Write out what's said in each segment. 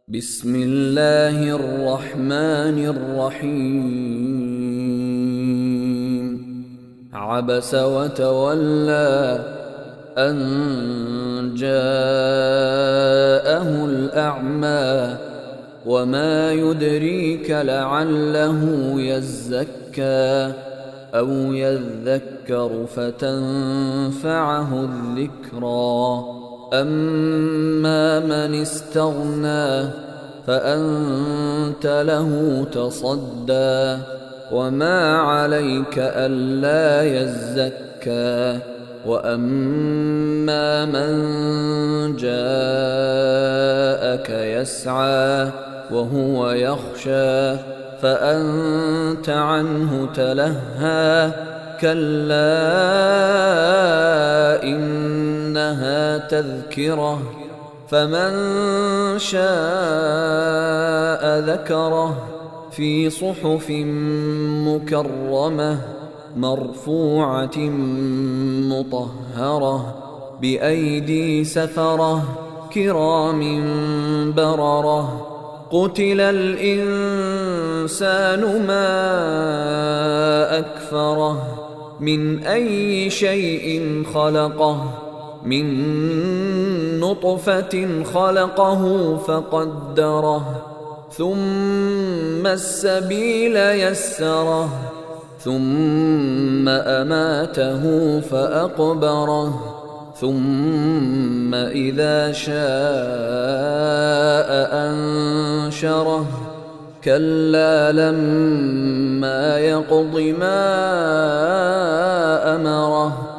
بسم الله الرحمن الرحيم عبس وتولى أن جاءه الأعمى وما يدريك لعله يزكى أو يذكر فتنفعه الذكرى أما من استغنى فأنت له تصدى وما عليك ألا يزكى وأما من جاءك يسعى وهو يخشى فأنت عنه تلهى كلا إنها تذكرة فمن شاء ذكره في صحف مكرمة مرفوعة مطهرة بأيدي سفرة كرام بررة قتل الإنسان ما أكفره من أي شيء خلقه من نطفة خلقه فقدره ثم السبيل يسره ثم أماته فأقبره ثم إذا شاء أنشره كلا لما يقض ما أمره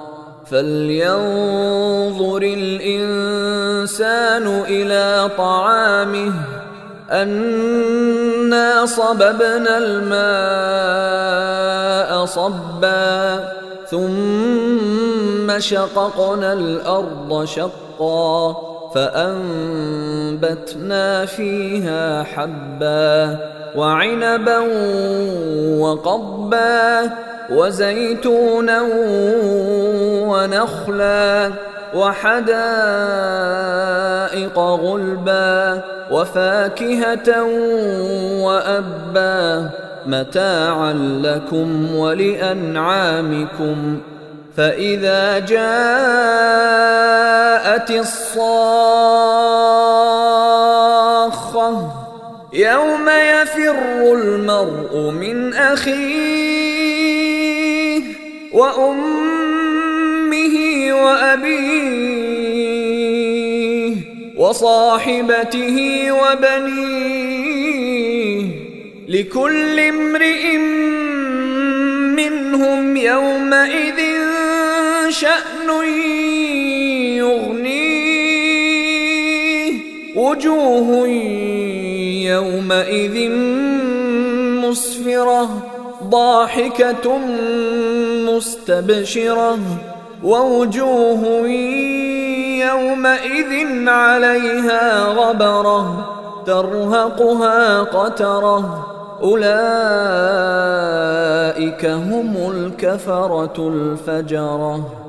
فلينظر الإنسان إلى طعامه أنا صببنا الماء صبا ثم شققنا الأرض شقا فأنبتنا فيها حبا وعنبا وقضبا وزيتونا ونخلا وحدائق غلبا وفاكهة وأبا متاعا لكم ولأنعامكم فإذا جاءت الصاخة يوم يفر المرء من أخيه وأمه وأبيه وصاحبته وبنيه لكل امرئ منهم يومئذ شأن يغنيه وجوه يومئذ مسفرة ضاحكة مستبشرة ووجوه يومئذ عليها غبرة ترهقها قترة أولئك هم الكفرة الفجرة.